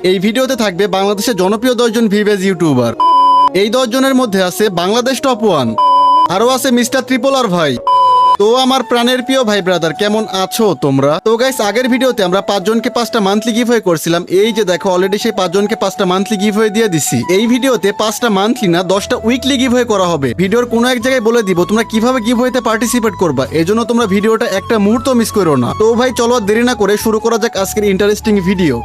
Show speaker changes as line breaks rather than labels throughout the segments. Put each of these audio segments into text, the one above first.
এই ভিডিওতে থাকবে বাংলাদেশের জনপ্রিয় 10 জন ভিভেজ ইউটিউবার। এই 10 জনের মধ্যে আছে বাংলাদেশ টপ 1, আরও আছে মিস্টার ট্রিপল আর ভাই। তো আমার প্রাণের প্রিয় ভাই ব্রাদার, কেমন আছো তোমরা? তো গাইস, আগের ভিডিওতে আমরা 5 জনকে 5টা মান্থলি গিভওয়ে করছিলাম। এই যে দেখো, অলরেডি সেই 5 জনকে 5টা মান্থলি গিভওয়ে দিয়ে দিছি। এই ভিডিওতে 5টা মান্থলি না 10টা উইকলি গিভওয়ে করা হবে। ভিডিওর কোনো এক জায়গায় বলে দিব তোমরা কিভাবে গিভওয়েতে পার্টিসিপেট করবা, এজন্য তোমরা ভিডিওটা একটা মুহূর্ত মিস করো না। তো ভাই চলো আর দেরি না করে শুরু করা যাক আজকের ইন্টারেস্টিং ভিডিও।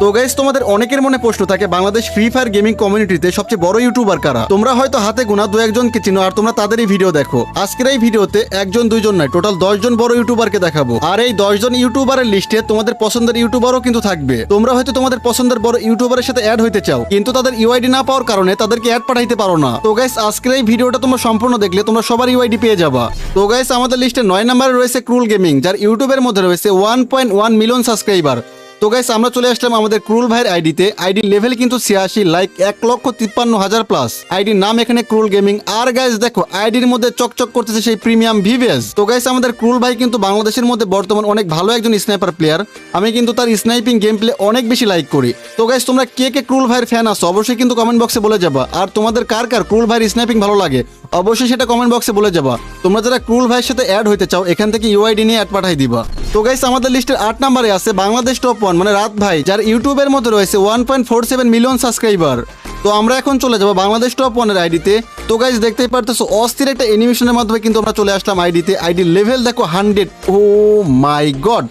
তো গাইস, তোমাদের অনেকের মনে প্রশ্ন থাকে বাংলাদেশ ফ্রি ফায়ার গেমিং কমিউনিটিতে সবচেয়ে বড় ইউটিউবার কারা। তোমরা হয়তো হাতে গোনা 2-1জনকে চিনো আর তোমরা তাদেরই ভিডিও দেখো। আজকের এই ভিডিওতে 1-2জন নয়, টোটাল 10 জন বড় ইউটিউবারকে দেখাবো। আর এই 10 জন ইউটিউবারের লিস্টে তোমাদের পছন্দের ইউটিউবারও কিন্তু থাকবে। তোমরা হয়তো তোমাদের পছন্দের বড় ইউটিউবারের সাথে অ্যাড হইতে চাও, কিন্তু তাদের ইউআইডি না পাওয়ার কারণে তাদেরকে অ্যাড পাঠাইতে পারো না। তো গাইস, আজকের এই ভিডিওটা তোমরা সম্পূর্ণ দেখলে তোমরা সবার ইউআইডি পেয়ে যাবা। তো গাইস, আমাদের লিস্টে 9 নম্বরে রয়েছে ক্রুল গেমিং, যার ইউটিউবের মধ্যে রয়েছে 1.1 মিলিয়ন সাবস্ক্রাইবার। তো গাইস, আমরা চলে আসলাম আমাদের ক্রুল ভাইয়ের আইডিতে। আইডির লেভেল কিন্তু 86, লাইক 1,53,000 প্লাস। আইডির নাম এখানে ক্রুল গেমিং। আর গাইস দেখো, আইডির মধ্যে চকচক করতেছে সেই প্রিমিয়াম ভিভেজ। তো গাইস, আমাদের ক্রুল ভাই কিন্তু বাংলাদেশের মধ্যে বর্তমান অনেক ভালো একজন স্নাইপার প্লেয়ার। আমি কিন্তু তার স্নাইপিং গেম প্লে অনেক বেশি লাইক করি। তো গাইস, তোমরা কে কে ক্রুল ভাইয়ের ফ্যান আছো অবশ্যই কিন্তু কমেন্ট বক্সে বলে যাবা। আর তোমাদের কার কার ক্রুল ভাইয়ের স্নাইপিং ভালো লাগে অবশ্যই সেটা কমেন্ট বক্সে বলে যাবা। তোমরা যারা ক্রুল ভাইয়ের সাথে অ্যাড হইতে চাও এখান থেকে ইউআইডি নিয়ে অ্যাড পাঠাই দিবা। তো গাইস, আমাদের লিস্টের 8 নম্বরে আছে বাংলাদেশ টপ 1 মানে রাত ভাই, যার ইউটিউবের মধ্যে রয়েছে 1.47 মিলিয়ন সাবস্ক্রাইবার। তো আমরা এখন চলে যাব বাংলাদেশ টপ 1 এর আইডিতে। তো গাইস, দেখতেই পারতেছো অস্থির একটা অ্যানিমেশনের মাধ্যমে কিন্তু আমরা চলে আসলাম আইডিতে। আইডির লেভেল দেখো 100, ও মাই গড।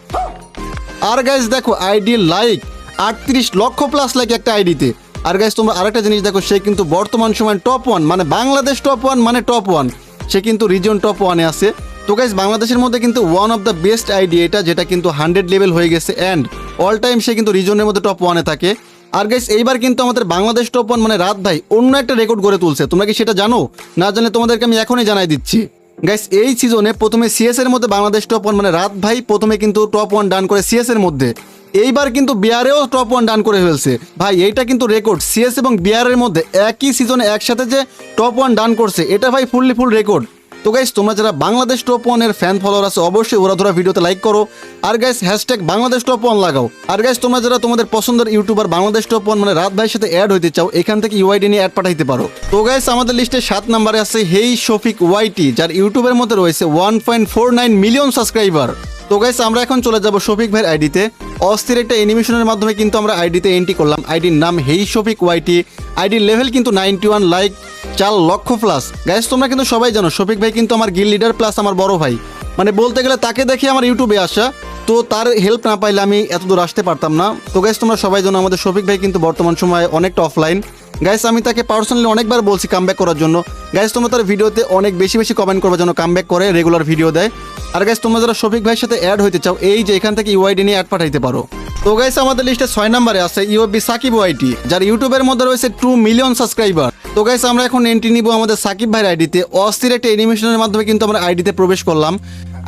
আর গাইস দেখো, আইডির লাইক 38 লক্ষ প্লাস লাইক একটা আইডিতে। আর গাইস, তোমরা আরেকটা জিনিস দেখো, সে কিন্তু বর্তমান সময় টপ 1 মানে বাংলাদেশ টপ 1 মানে টপ 1, সে কিন্তু রিজন টপ 1-এ আছে। তো গাইস, বাংলাদেশের মধ্যে কিন্তু one of the best ID এটা, যেটা কিন্তু 100 লেভেল হয়ে গেছে অ্যান্ড অল টাইম সে কিন্তু রিজনের মধ্যে টপ 1-এ থাকে। আর গাইস, এইবার কিন্তু আমাদের বাংলাদেশ টপ 1 মানে রাত ভাই অন্য একটা রেকর্ড গড়ে তুলছে। তোমরা কি সেটা জানো? না জানলে তোমাদেরকে আমি এখনই জানাই দিচ্ছি। গাইস, এই সিজনে প্রথমে সিএস এর মধ্যে বাংলাদেশ টপ 1 মানে রাত ভাই প্রথমে কিন্তু টপ 1 ডান করে সিএস এর মধ্যে। এইবার কিন্তু বিআরেও টপ 1 ডান করে ফেলছে ভাই। এইটা কিন্তু রেকর্ড, সিএস এবং বিআরের মধ্যে একই সিজনে একসাথে যে টপ 1 ডান করছে, এটা ভাই ফুল রেকর্ড। তো গাইস, তোমরা যারা বাংলাদেশ টপ 1 এর ফ্যান ফলোয়ার আছে অবশ্যই ওরা ধরা ভিডিওতে লাইক করো। আর গাইস, হ্যাশট্যাগ বাংলাদেশ টপ 1 লাগাও। আর গাইস, তোমরা যারা তোমাদের পছন্দের ইউটিউবার বাংলাদেশ টপ 1 মানে রাত ভাইয়ের সাথে অ্যাড হইতে চাও এখান থেকে ইউআইডি নিয়ে অ্যাড পাঠাইতে পারো। তো গাইস, আমাদের লিস্টে 7 নম্বরে আছে হেই শফিক ওয়াইটি, যার ইউটিউবের মধ্যে রয়েছে 1.49 মিলিয়ন সাবস্ক্রাইবার। তো গাইস, আমরা এখন চলে যাব শফিক ভাইয়ের আইডিতে। অস্থির একটা অ্যানিমেশনের মাধ্যমে কিন্তু আমরা আইডিতে এন্ট্রি করলাম। আইডির নাম হেই শফিক ওয়াইটি। আইডির লেভেল কিন্তু 91, লাইক 4 লক্ষ প্লাস। গাইস, তোমরা কিন্তু সবাই জানো শফিক ভাই কিন্তু আমার গিল লিডার প্লাস আমার বড় ভাই। মানে বলতে গেলে তাকে দেখে আমার ইউটিউবে আসা। তো তার হেল্প না পাইলে আমি এত দূর আসতে পারতাম না। তো গাইস, তোমরা সবাই জানো আমাদের শফিক ভাই কিন্তু বর্তমান সময়ে অনেকটা অফলাইন। গাইস, আমি তাকে পার্সোনালি অনেকবার বলছি কামব্যাক করার জন্য। গাইস, তোমরা তার ভিডিওতে অনেক বেশি কমেন্ট করবার জন্য কামব্যাক করে রেগুলার ভিডিও দেয়। আর গাইস, তোমরা যারা শফিক ভাইয়ের সাথে অ্যাড হইতে চাও এই যে এখান থেকে ইউআইডি নিয়ে অ্যাড পাঠাইতে পারো। তো গাইস, আমাদের লিস্টে 6 নম্বরে আছে ইউএফবি সাকিব ওয়াইটি, যার ইউটিউবের মধ্যে রয়েছে 2 মিলিয়ন সাবস্ক্রাইবার। তো গাইস, আমরা এখন এন্ট্রি নিব আমাদের সাকিব ভাইয়ের আইডিতে। অস্থির একটা অ্যানিমেশনের মাধ্যমে কিন্তু আমরা আইডিতে প্রবেশ করলাম।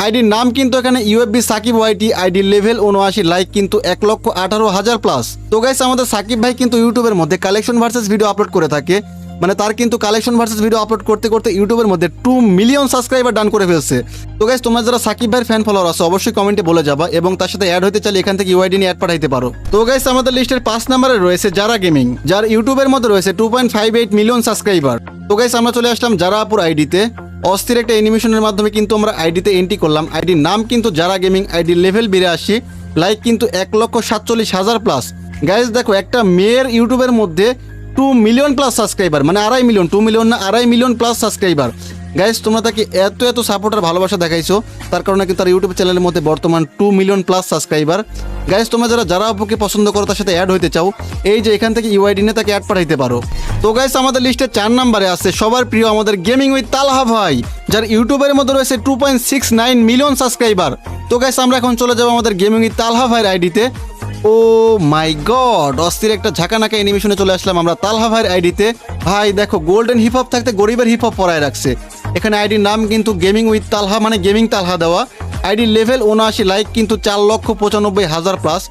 আইডির নাম কিন্তু এখানে ইউএফবি সাকিব ওয়াইটি। আইডির লেভেল 79, লাইক কিন্তু 1,18,000 প্লাস। তো গাইস, আমাদের সাকিব ভাই কিন্তু ইউটিউবের মধ্যে কালেকশন ভার্সেস ভিডিও আপলোড করে থাকে। মানে তার কিন্তু কালেকশন ভার্সেস ভিডিও আপলোড করতে করতে ইউটিউবের মধ্যে 2 মিলিয়ন সাবস্ক্রাইবার ডান করে ফেলছে। তো গাইস, তোমরা যারা সাকিব ভাইয়ের ফ্যান ফলোয়ার আছো অবশ্যই কমেন্টে বলে যাবা এবং তার সাথে অ্যাড হতে চাইলে এখান থেকে ইউআইডি নিয়ে অ্যাড পাঠাইতে পারো। তো গাইস, আমাদের লিস্টের 5 নম্বরে রয়েছে যারা গেমিং, যার ইউটিউবের মধ্যে রয়েছে 2.58 মিলিয়ন সাবস্ক্রাইবার। তো গাইস, আমরা চলে আসলাম যারা আপুর আইডিতে। অস্থির একটা অ্যানিমেশনের মাধ্যমে কিন্তু আমরা আইডিতে এন্ট্রি করলাম। আইডির নাম কিন্তু যারা গেমিং। আইডির লেভেল 82, লাইক কিন্তু 1,47,000 প্লাস। গাইস দেখো, একটা মেয়ের ইউটিউবের মধ্যে 2 মিলিয়ন প্লাস সাবস্ক্রাইবার, মানে 2.5 মিলিয়ন, 2 মিলিয়ন না 2.5 মিলিয়ন প্লাস সাবস্ক্রাইবার। গাইস, তোমরা তাকে এত সাপোর্ট আর ভালোবাসা দেখাইছো, তার কারণে কিন্তু তার ইউটিউব চ্যানেলের মধ্যে বর্তমান 2 মিলিয়ন প্লাস সাবস্ক্রাইবার। গাইস, তোমরা যারা আপুকে পছন্দ করো তার সাথে অ্যাড হইতে চাও এই যে এখান থেকে ইউআইডি নিয়ে তাকে অ্যাড পাঠাইতে পারো। তো গাইস, আমাদের লিস্টে 4 নম্বরে আছে সবার প্রিয় আমাদের গেমিং উইথ তালহা ভাই, যার ইউটিউবের মধ্যে রয়েছে 2.69 মিলিয়ন সাবস্ক্রাইবার। তো গাইস, আমরা এখন চলে যাবো আমাদের গেমিং উইথ তালহা ভাইয়ের আইডিতে। ও মাই গড, অস্থির একটা ঝাঁকানাকা অ্যানিমেশনে চলে আসলাম আমরা তালহা ভাইয়ের আইডিতে। ভাই দেখো, গোল্ডেন হিপ হপ থাকতে গরিবের হিপ হপ পরায় রাখছে। এখানে আইডির নাম কিন্তু গেমিং উইথ তালহা মানে গেমিং তালহা দেওয়া। আইডির লেভেল 79, লাইক কিন্তু 4,95,000 প্লাস।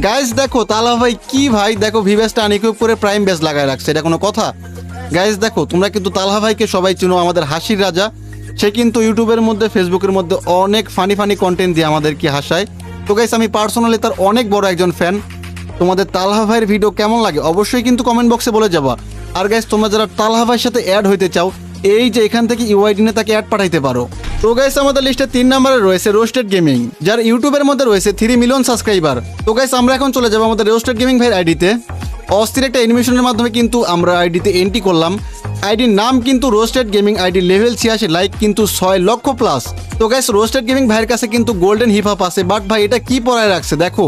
গাইস দেখো, তালহা ভাই কি ভাই দেখো, ভিভেসটা আনইকুইপ করে প্রাইম বেস লাগায় রাখছে, এটা কোনো কথা? গাইস দেখো, তোমরা কিন্তু তালহা ভাইকে সবাই চিনো, আমাদের হাসির রাজা। সে কিন্তু ইউটিউবের মধ্যে ফেসবুকের মধ্যে অনেক ফানি কন্টেন্ট দিয়ে আমাদেরকে হাসায়। তো গাইস, আমি পার্সোনালি তার অনেক বড় একজন ফ্যান। তোমাদের তালহা ভাইয়ের ভিডিও কেমন লাগে অবশ্যই কিন্তু কমেন্ট বক্সে বলে যাবা। আর গাইস তোমরা যারা তালহা ভাইয়ের সাথে অ্যাড হইতে চাও এই যে এখান থেকে ইউআইডি নিয়ে তাকে অ্যাড পাঠাইতে পারো। তো গাইস আমাদের লিস্টে 3 নম্বরে রয়েছে রোস্টেড গেমিং, যার ইউটিউবের মধ্যে রয়েছে 3 মিলিয়ন সাবস্ক্রাইবার। তো গাইস আমরা এখন চলে যাবো আমাদের রোস্টেড গেমিং ভাইয়ের আইডিতে। অস্থির একটা অ্যানিমেশনের মাধ্যমে কিন্তু আমরা আইডিতে এন্ট্রি করলাম। আইডির নাম কিন্তু roasted gaming, ID level 86, like কিন্তু 6 লক্ষ প্লাস। তো গাইস রোস্টেড গেমিং ভাইয়ের কাছে কিন্তু গোল্ডেন হিপ হপ আছে, বাট ভাই এটা কি পরায় রাখছে দেখো,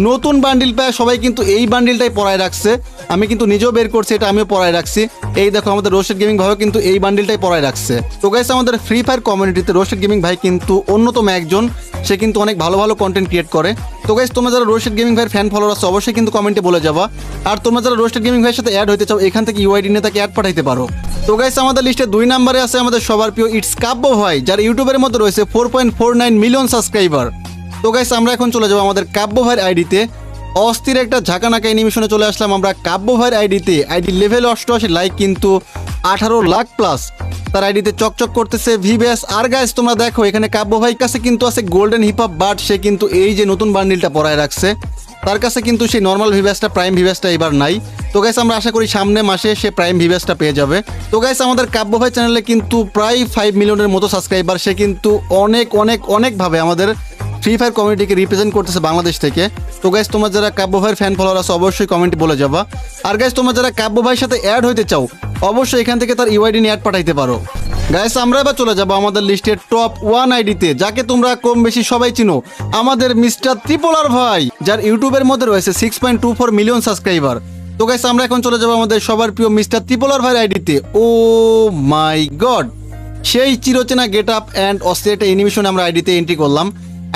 নতুন বান্ডিল পায় সবাই কিন্তু এই বান্ডিলটাই পরায় রাখছে। আমি কিন্তু নিজেও বের করছি, এটা আমিও পরায় রাখছি। এই দেখো আমাদের রোস্টেড গেমিং ভাইও কিন্তু এই বান্ডিলটাই পরায় রাখছে। তো গাইস আমাদের ফ্রি ফায়ার কমিউনিটিতে রোস্টেড গেমিং ভাই কিন্তু অন্যতম একজন, সে কিন্তু অনেক ভালো ভালো কন্টেন্ট ক্রিয়েট করে। তো গাইস তোমরা যারা রোস্টেড গেমিং ভাইয়ের ফ্যান ফলোয়ার আছে অবশ্যই কিন্তু কমেন্টে বলে যাবা। আর তোমরা যারা রোস্টেড গেমিং ভাইয়ের সাথে অ্যাড হইতে চাও এখান থেকে ইউআইডি নিয়ে তাকে অ্যাড পাঠাইতে পারো। তো গাইস আমাদের লিস্টে 2 নম্বরে আছে আমাদের সবার প্রিয় ইটস কাব্য ভাই, যার ইউটিউবের মধ্যে রয়েছে 4.49 মিলিয়ন সাবস্ক্রাইবার। তো গাইস আমরা এখন চলে যাবো আমাদের কাব্য ভাইয়ের আইডিতে। অস্থির একটা ঝাঁকানাকা অ্যানিমেশনে চলে আসলাম আমরা কাব্য ভাইয়ের আইডিতে। আইডি লেভেল 88, লাইক কিন্তু 18 লাখ প্লাস। তার আইডিতে চকচক করতেছে ভিবেস। আর গাইস তোমরা দেখো এখানে কাব্য ভাইয়ের কাছে কিন্তু আছে গোল্ডেন হিপ হপ, বাট সে কিন্তু এই যে নতুন বান্ডিলটা পরায় রাখছে, তার কাছে কিন্তু সেই নর্মাল ভিভ্যাসটা প্রাইম ভিভ্যাসটা এবার নাই। তো গাইস আমরা আশা করি সামনে মাসে সে প্রাইম ভিভ্যাসটা পেয়ে যাবে। তো গাইস আমাদের কাব্য ভাই চ্যানেলে কিন্তু প্রায় 5 মিলিয়নের মতো সাবস্ক্রাইবার। সে কিন্তু অনেকভাবে আমাদের ফ্রি ফায়ার কমিউনিটিকে রিপ্রেজেন্ট করতেছে বাংলাদেশ থেকে। তো গাইস তোমরা যারা কাব্য ভাইয়ের ফ্যান ফলোয়ার আছে অবশ্যই কমেন্টে বলে যাবা। আর গাইস তোমরা যারা কাব্য ভাইয়ের সাথে অ্যাড হইতে চাও অবশ্যই এখান থেকে তার ইউআইডি নিয়ে অ্যাড পাঠাইতে পারো। গাইস আমরা এবার চলে যাবো আমাদের লিস্টের টপ 1 আইডিতে, যাকে তোমরা কম বেশি সবাই চিনো, আমাদের মিস্টার ত্রিপোলার ভাই, যার ইউটিউবের মধ্যে রয়েছে 6.24 মিলিয়ন সাবস্ক্রাইবার। তো গাইস আমরা এখন চলে যাবো আমাদের সবার প্রিয় মিস্টার ত্রিপোলার ভাইয়ের আইডিতে। ও মাই গড, সেই চিরচেনা গেট আপ অ্যান্ড অস্থির একটা অ্যানিমেশন আমরা আইডিতে এন্ট্রি করলাম।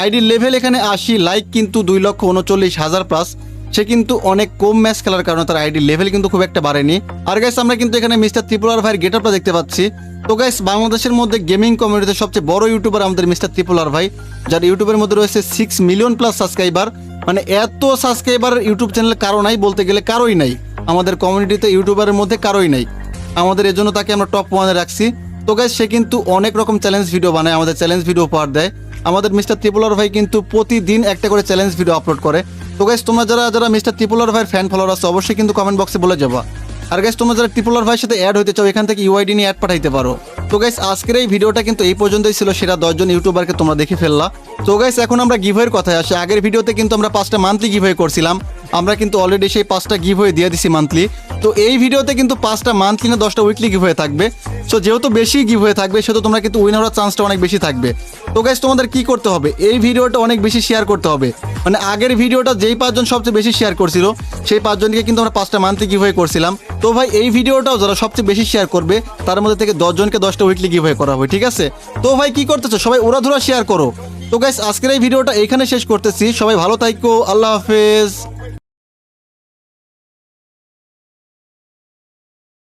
আইডির লেভেল এখানে 80, লাইক কিন্তু 2,39,000 প্লাস। সে কিন্তু অনেক কম ম্যাচ খেলার কারণে তার আইডির লেভেল কিন্তু খুব একটা বাড়েনি। আর গাইস আমরা কিন্তু এখানে মিস্টার ত্রিপোলার ভাইয়ের গেট আপটা দেখতে পাচ্ছি। তো গাইস বাংলাদেশের মধ্যে গেমিং কমিউনিটিতে সবচেয়ে বড় ইউটিউবার আমাদের মিস্টার ত্রিপোলার ভাই, যার ইউটিউবের মধ্যে রয়েছে 6 মিলিয়ন প্লাস সাবস্ক্রাইবার। মানে এত সাবস্ক্রাইবার ইউটিউব চ্যানেলে কারো নাই, বলতে গেলে কারোই নাই, আমাদের কমিউনিটিতে ইউটিউবারের মধ্যে কারোই নাই। আমাদের এজন্য তাকে আমরা টপ 1-এ রাখছি। তো গাইস সে কিন্তু অনেক রকম চ্যালেঞ্জ ভিডিও বানায়, আমাদের চ্যালেঞ্জ ভিডিও উপহার দেয়। আমাদের মিস্টার ত্রিপোলার ভাই কিন্তু প্রতিদিন একটা করে চ্যালেঞ্জ ভিডিও আপলোড করে। তো গাইস তোমরা যারা মিস্টার ত্রিপোলার ভাইয়ের ফ্যান ফলোয়ার আছে অবশ্যই কিন্তু কমেন্ট বক্সে বলে যাবা। আর গাইস তোমরা যারা ত্রিপোলার ভাইয়ের সাথে অ্যাড হইতে চাও এখান থেকে ইউআইডি নিয়ে অ্যাড পাঠাইতে পারো। তো গাইস আজকের এই ভিডিওটা কিন্তু এই পর্যন্তই ছিল, সেরা 10 জন ইউটিউবারকে তোমরা দেখে ফেললা। তো গাইস এখন আমরা গিভওয়ের কথায় আসি। আগের ভিডিওতে কিন্তু আমরা 5টা মান্থলি গিভওয়ে করছিলাম, আমরা কিন্তু অলরেডি সেই 5টা গিভওয়ে দিয়ে দিছি মান্থলি। তো এই ভিডিওতে কিন্তু 5টা মান্থলি না 10টা উইকলি গিভওয়ে থাকবে। সো যেহেতু বেশি গিভওয়ে থাকবে সেহেতু তোমরা কিন্তু উইন হওয়ার চান্সটা অনেক বেশি থাকবে। তো গাইস তোমাদের কি করতে হবে, এই ভিডিওটা অনেক বেশি শেয়ার করতে হবে। মানে আগের ভিডিওটা যেই 5 জন সবচেয়ে বেশি শেয়ার করছিল সেই 5 জনকে কিন্তু আমরা 5টা মান্থলি গিভওয়ে করছিলাম। তো ভাই এই ভিডিওটাও যারা সবচেয়ে বেশি শেয়ার করবে তার মধ্যে থেকে 10 জনকে 10টা উইকলি গিভওয়ে করা হবে, ঠিক আছে? তো ভাই কি করতেছো, সবাই উড়াধুরা শেয়ার করো। তো গাইস আজকের এই ভিডিওটা এইখানে শেষ করতেছি। সবাই ভালো থাকো, আল্লাহ হাফেজ।